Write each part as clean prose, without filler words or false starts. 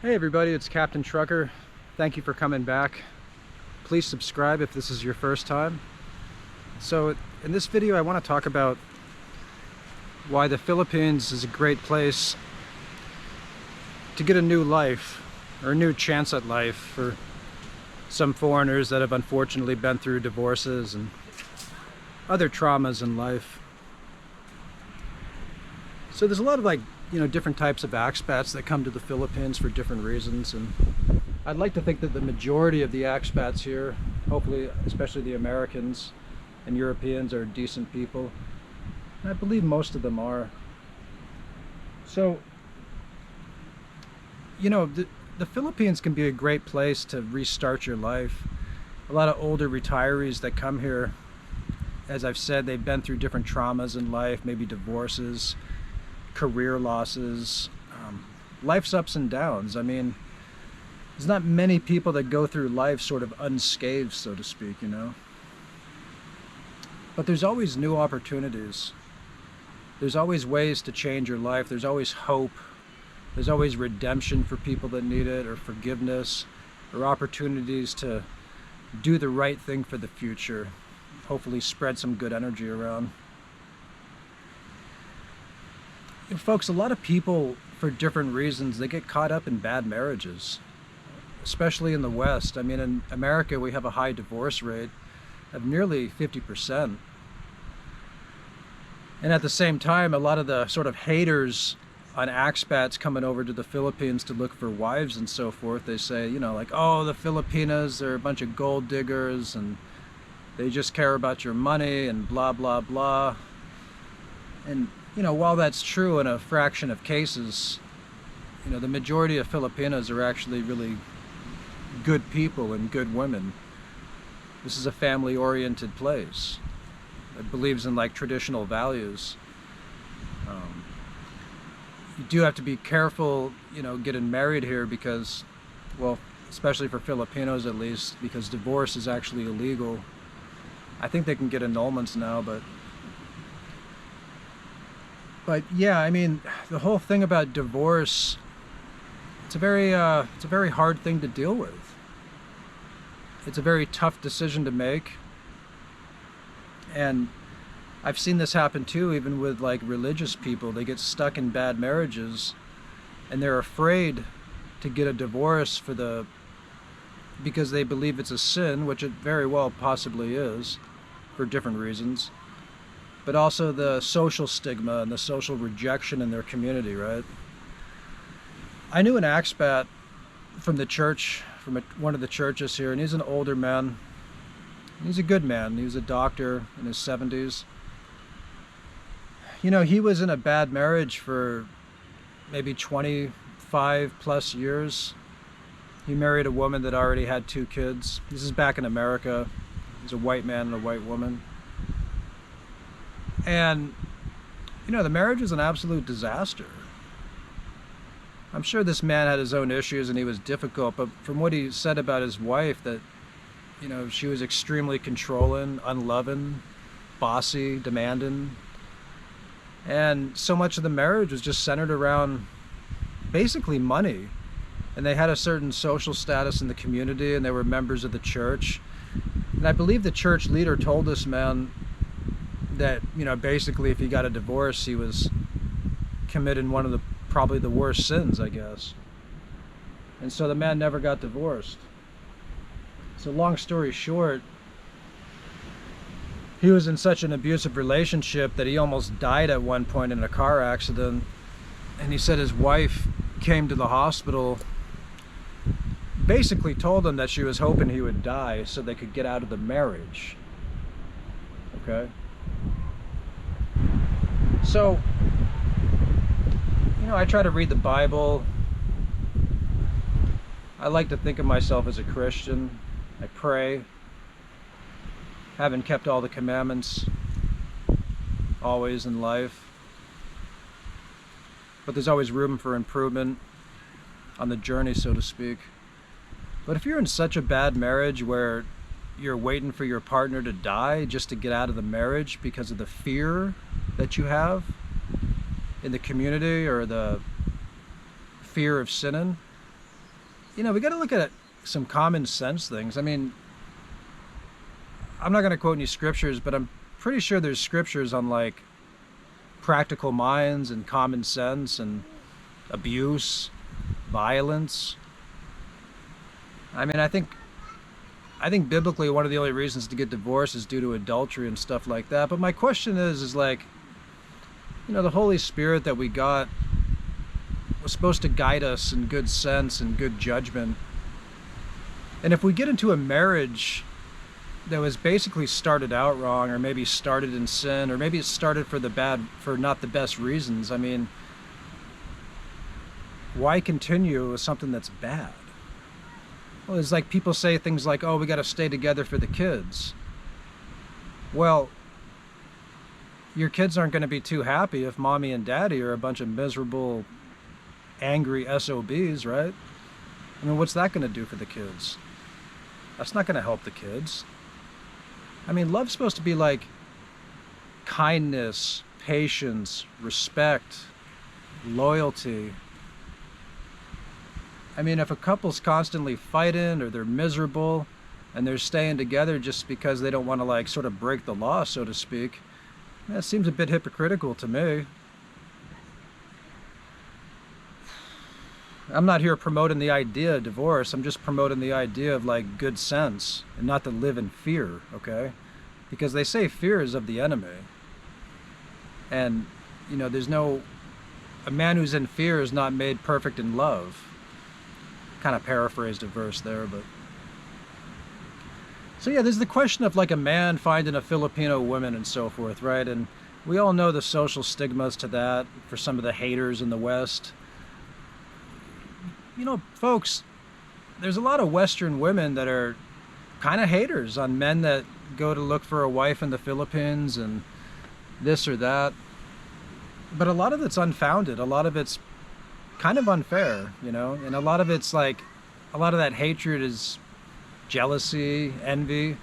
Hey everybody, it's Captain Trucker. Thank you for coming back. Please subscribe if this is your first time. So in this video I want to talk about why the Philippines is a great place to get a new life, or a new chance at life, for some foreigners that have unfortunately been through divorces and other traumas in life. So there's a lot of different types of expats that come to the Philippines for different reasons, and I'd like to think that the majority of the expats here, hopefully especially the Americans and Europeans, are decent people, and I believe most of them are. So the Philippines can be a great place to restart your life. A lot of older retirees that come here, as I've said, they've been through different traumas in life, maybe divorces, career losses, life's ups and downs. I mean, there's not many people that go through life sort of unscathed, so to speak, But there's always new opportunities. There's always ways to change your life. There's always hope. There's always redemption for people that need it, or forgiveness, or opportunities to do the right thing for the future. Hopefully spread some good energy around. Folks, a lot of people, for different reasons, they get caught up in bad marriages, especially in the West. I mean, in America, we have a high divorce rate of nearly 50%. And at the same time, a lot of the sort of haters on expats coming over to the Philippines to look for wives and so forth, they say, oh, the Filipinas, they're a bunch of gold diggers and they just care about your money and blah, blah, blah. And while that's true in a fraction of cases, the majority of Filipinos are actually really good people and good women. This is a family-oriented place that believes in traditional values. You do have to be careful, getting married here because, well, especially for Filipinos at least, because divorce is actually illegal. I think they can get annulments now, but yeah, I mean, the whole thing about divorce, it's a very hard thing to deal with. It's a very tough decision to make. And I've seen this happen too, even with religious people. They get stuck in bad marriages and they're afraid to get a divorce because they believe it's a sin, which it very well possibly is for different reasons. But also the social stigma and the social rejection in their community, right? I knew an expat from the church, from one of the churches here, and he's an older man. He's a good man. He was a doctor in his 70s. He was in a bad marriage for maybe 25 plus years. He married a woman that already had 2 kids. This is back in America. He's a white man and a white woman. And, the marriage was an absolute disaster. I'm sure this man had his own issues and he was difficult, but from what he said about his wife, that, she was extremely controlling, unloving, bossy, demanding. And so much of the marriage was just centered around basically money. And they had a certain social status in the community, and they were members of the church. And I believe the church leader told this man that, basically if he got a divorce, he was committing one of probably the worst sins, I guess. And so the man never got divorced. So long story short, he was in such an abusive relationship that he almost died at one point in a car accident. And he said his wife came to the hospital, basically told him that she was hoping he would die so they could get out of the marriage. Okay? So, I try to read the Bible. I like to think of myself as a Christian. I pray. Haven't kept all the commandments always in life. But there's always room for improvement on the journey, so to speak. But if you're in such a bad marriage where you're waiting for your partner to die just to get out of the marriage because of the fear that you have in the community, or the fear of sinning, we got to look at some common sense things. I mean, I'm not going to quote any scriptures, but I'm pretty sure there's scriptures on like practical minds and common sense and abuse, violence. I mean, I think biblically one of the only reasons to get divorced is due to adultery and stuff like that. But my question is like, the Holy Spirit that we got was supposed to guide us in good sense and good judgment. And if we get into a marriage that was basically started out wrong, or maybe started in sin, or maybe it started for not the best reasons, I mean, why continue with something that's bad? Well, it's like people say things like, oh, we got to stay together for the kids. Well, your kids aren't going to be too happy if mommy and daddy are a bunch of miserable, angry SOBs, right? I mean, what's that going to do for the kids? That's not going to help the kids. I mean, love's supposed to be like kindness, patience, respect, loyalty. I mean, if a couple's constantly fighting or they're miserable and they're staying together just because they don't want to like sort of break the law, so to speak, that seems a bit hypocritical to me. I'm not here promoting the idea of divorce. I'm just promoting the idea of like good sense and not to live in fear, okay? Because they say fear is of the enemy. And, a man who's in fear is not made perfect in love. Kind of paraphrased a verse there, but. So yeah, there's the question of like a man finding a Filipino woman and so forth, right? And we all know the social stigmas to that for some of the haters in the West. Folks, there's a lot of Western women that are kind of haters on men that go to look for a wife in the Philippines and this or that. But a lot of it's unfounded. A lot of it's kind of unfair, and a lot of it's like, a lot of that hatred is jealousy, envy.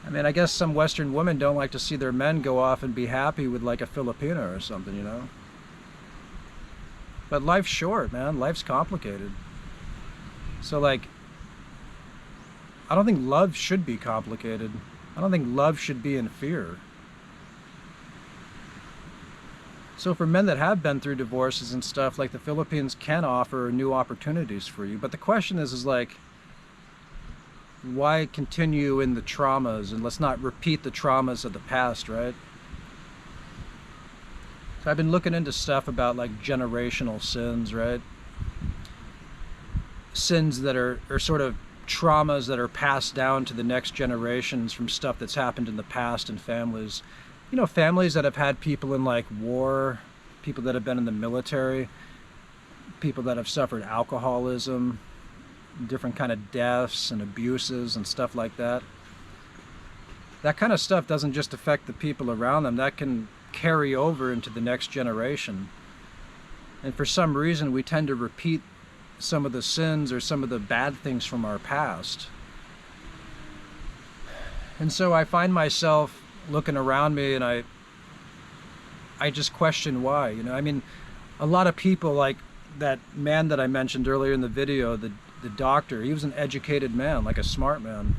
I mean, I guess some Western women don't like to see their men go off and be happy with like a Filipino or something, But life's short, man. Life's complicated. So like, I don't think love should be complicated. I don't think love should be in fear. So for men that have been through divorces and stuff, like the Philippines can offer new opportunities for you. But the question is like, why continue in the traumas, and let's not repeat the traumas of the past, right? So I've been looking into stuff about like generational sins, right? Sins that are sort of traumas that are passed down to the next generations from stuff that's happened in the past in families. Families that have had people in like war, people that have been in the military, people that have suffered alcoholism, different kind of deaths and abuses and stuff like that. That kind of stuff doesn't just affect the people around them. That can carry over into the next generation. And for some reason, we tend to repeat some of the sins or some of the bad things from our past. And so I find myself looking around me and I just question why. I mean, a lot of people, like that man that I mentioned earlier in the video, the doctor, he was an educated man, like a smart man.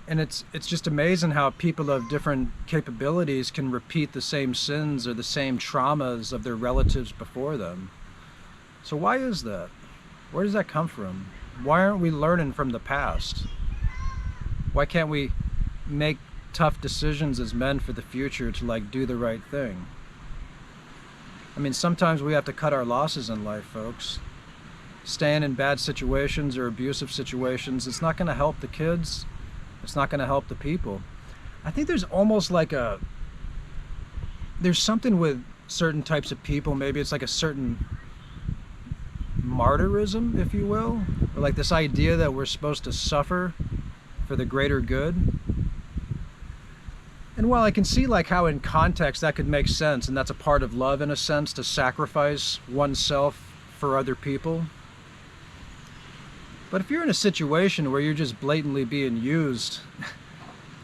And it's just amazing how people of different capabilities can repeat the same sins or the same traumas of their relatives before them. So why is that? Where does that come from? Why aren't we learning from the past? Why can't we make tough decisions as men for the future to like do the right thing? I mean, sometimes we have to cut our losses in life, folks. Staying in bad situations or abusive situations, it's not going to help the kids. It's not going to help the people. I think there's almost like there's something with certain types of people, maybe it's like a certain martyrism, if you will, or like this idea that we're supposed to suffer for the greater good. And while I can see like how in context that could make sense, and that's a part of love in a sense, to sacrifice oneself for other people. But if you're in a situation where you're just blatantly being used,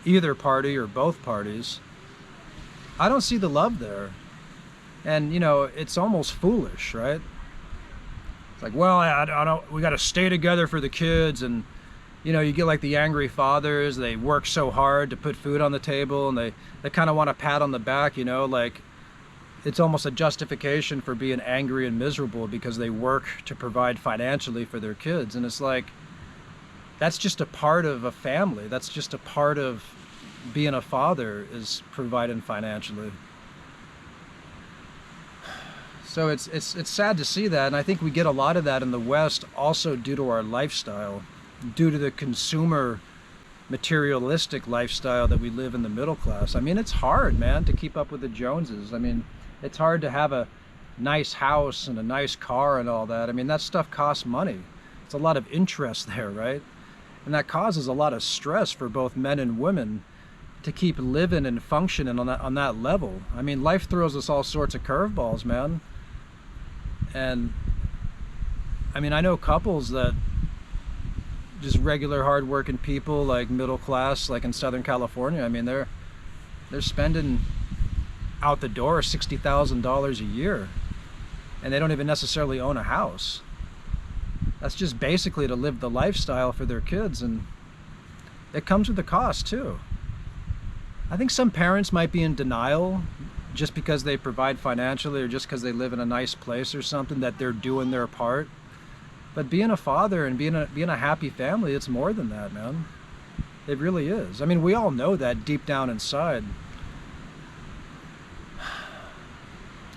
either party or both parties, I don't see the love there. And, it's almost foolish, right? It's like, well, I don't, we got to stay together for the kids. And, you get like the angry fathers, they work so hard to put food on the table, and they kind of want a pat on the back, like it's almost a justification for being angry and miserable because they work to provide financially for their kids. And it's like, that's just a part of a family. That's just a part of being a father, is providing financially. So it's sad to see that, and I think we get a lot of that in the West also due to our lifestyle, due to the consumer materialistic lifestyle that we live in the middle class. I mean, it's hard, man, to keep up with the Joneses. I mean, it's hard to have a nice house and a nice car and all that. I mean, that stuff costs money. It's a lot of interest there, right? And that causes a lot of stress for both men and women to keep living and functioning on that level. I mean, life throws us all sorts of curveballs, man. And I mean, I know couples that just regular hardworking people, like middle class, like in Southern California. I mean, they're spending out the door $60,000 a year, and they don't even necessarily own a house. That's just basically to live the lifestyle for their kids, and it comes with a cost too. I think some parents might be in denial just because they provide financially, or just because they live in a nice place or something, that they're doing their part. But being a father and being a happy family, it's more than that, man. It really is. I mean, we all know that deep down inside.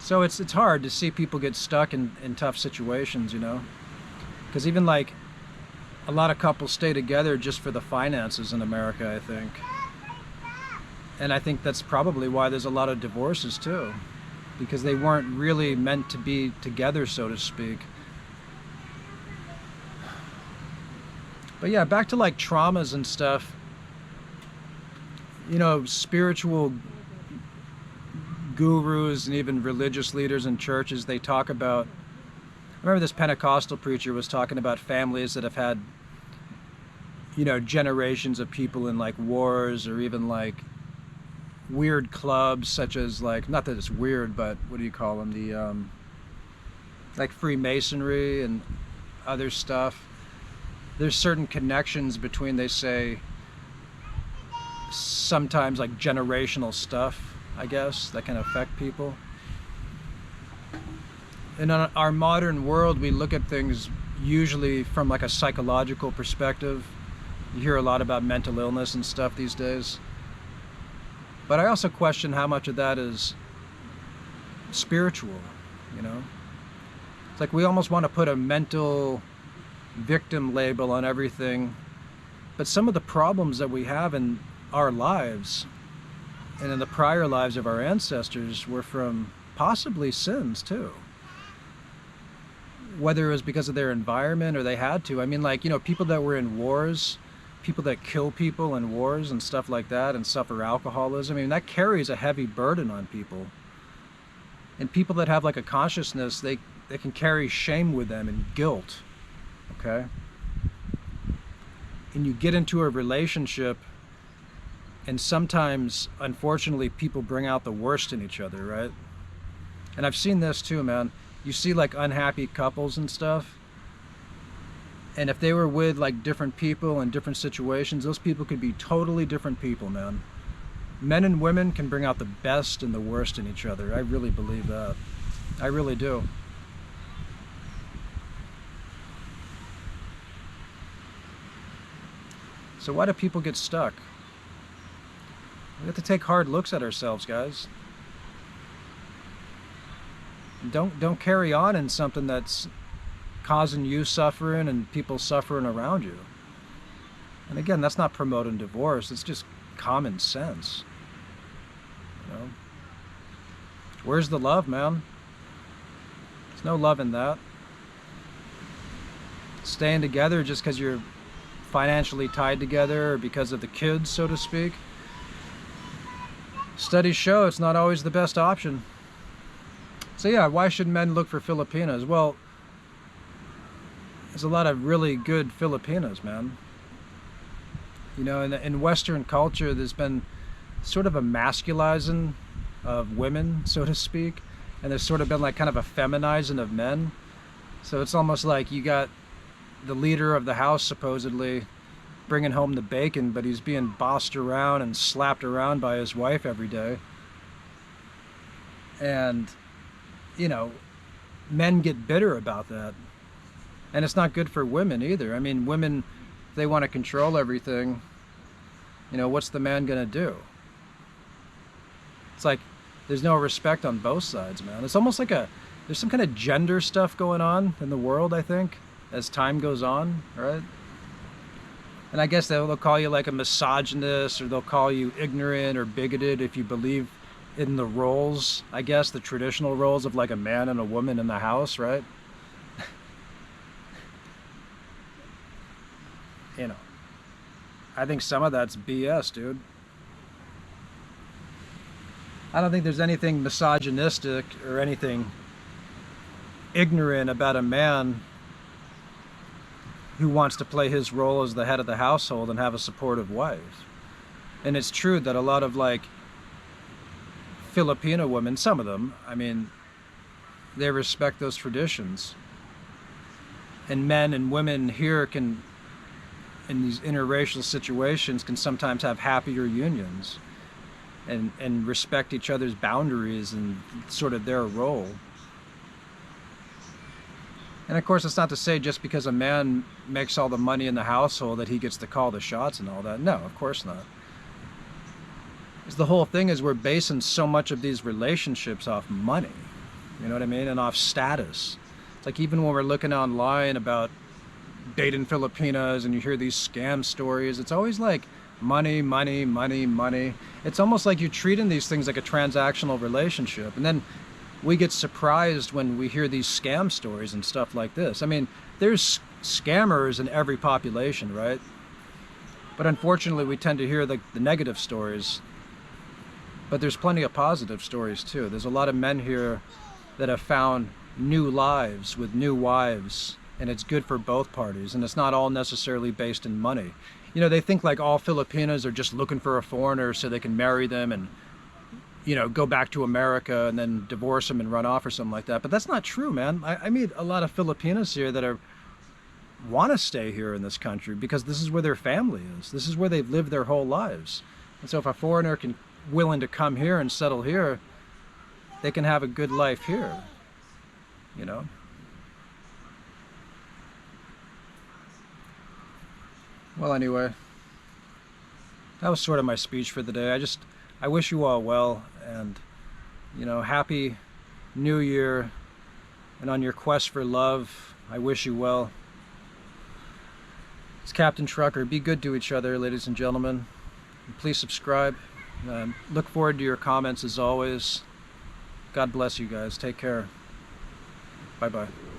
So it's hard to see people get stuck in tough situations, because even like a lot of couples stay together just for the finances in America, I think. And I think that's probably why there's a lot of divorces too, because they weren't really meant to be together, so to speak. But yeah, back to like traumas and stuff. Spiritual gurus and even religious leaders in churches, they talk about, I remember this Pentecostal preacher was talking about families that have had, generations of people in like wars, or even like weird clubs, such as like, not that it's weird, but what do you call them? The like Freemasonry and other stuff. There's certain connections between, they say, sometimes like generational stuff, I guess, that can affect people. In our modern world, we look at things usually from like a psychological perspective. You hear a lot about mental illness and stuff these days. But I also question how much of that is spiritual, It's like we almost want to put a mental victim label on everything. But some of the problems that we have in our lives and in the prior lives of our ancestors were from possibly sins too. Whether it was because of their environment or they had to. I mean, like, people that were in wars, people that kill people in wars and stuff like that, and suffer alcoholism, I mean, that carries a heavy burden on people. And people that have like a consciousness, they can carry shame with them and guilt, okay? And you get into a relationship, and sometimes, unfortunately, people bring out the worst in each other, right? And I've seen this too, man. You see like unhappy couples and stuff, and if they were with like different people in different situations, those people could be totally different people, man. Men and women can bring out the best and the worst in each other. I really believe that. I really do. So why do people get stuck? We have to take hard looks at ourselves, guys. Don't carry on in something that's causing you suffering and people suffering around you. And again, that's not promoting divorce. It's just common sense. Where's the love, man? There's no love in that. Staying together just because you're financially tied together, or because of the kids, so to speak. Studies show it's not always the best option. So yeah, why should men look for Filipinas? Well, there's a lot of really good Filipinas, man. In Western culture, there's been sort of a masculizing of women, so to speak. and there's sort of been like kind of a feminizing of men. So it's almost like you got the leader of the house supposedly bringing home the bacon, but he's being bossed around and slapped around by his wife every day. And, you know, men get bitter about that. And it's not good for women either. I mean, women, they want to control everything. You know, what's the man gonna do? It's like there's no respect on both sides, man. It's almost like there's some kind of gender stuff going on in the world, I think, as time goes on, right? And I guess they'll call you like a misogynist, or they'll call you ignorant or bigoted if you believe in the roles, I guess, the traditional roles of like a man and a woman in the house, right? You know, I think some of that's BS, dude. I don't think there's anything misogynistic or anything ignorant about a man who wants to play his role as the head of the household and have a supportive wife. And it's true that a lot of like Filipino women, some of them, I mean, they respect those traditions. And men and women here can, in these interracial situations, can sometimes have happier unions and respect each other's boundaries and sort of their role. And of course, it's not to say just because a man makes all the money in the household that he gets to call the shots and all that. No, of course not. Because the whole thing is we're basing so much of these relationships off money, you know what I mean, and off status. It's like even when we're looking online about dating Filipinas and you hear these scam stories, it's always like money, money, money, money. It's almost like you're treating these things like a transactional relationship. And then we get surprised when we hear these scam stories and stuff like this. I mean, there's scammers in every population, right? But unfortunately, we tend to hear the negative stories. But there's plenty of positive stories too. There's a lot of men here that have found new lives with new wives, and it's good for both parties, and it's not all necessarily based in money. You know, they think like all Filipinos are just looking for a foreigner so they can marry them and, you know, go back to America and then divorce them and run off or something like that. But that's not true, man. I meet a lot of Filipinos here that want to stay here in this country because this is where their family is. This is where they've lived their whole lives. And so if a foreigner can willing to come here and settle here, they can have a good life here, you know? Well, anyway, that was sort of my speech for the day. I wish you all well, and, you know, happy New Year, and on your quest for love, I wish you well. It's Captain Trucker. Be good to each other, ladies and gentlemen. And please subscribe. Look forward to your comments as always. God bless you guys. Take care. Bye-bye.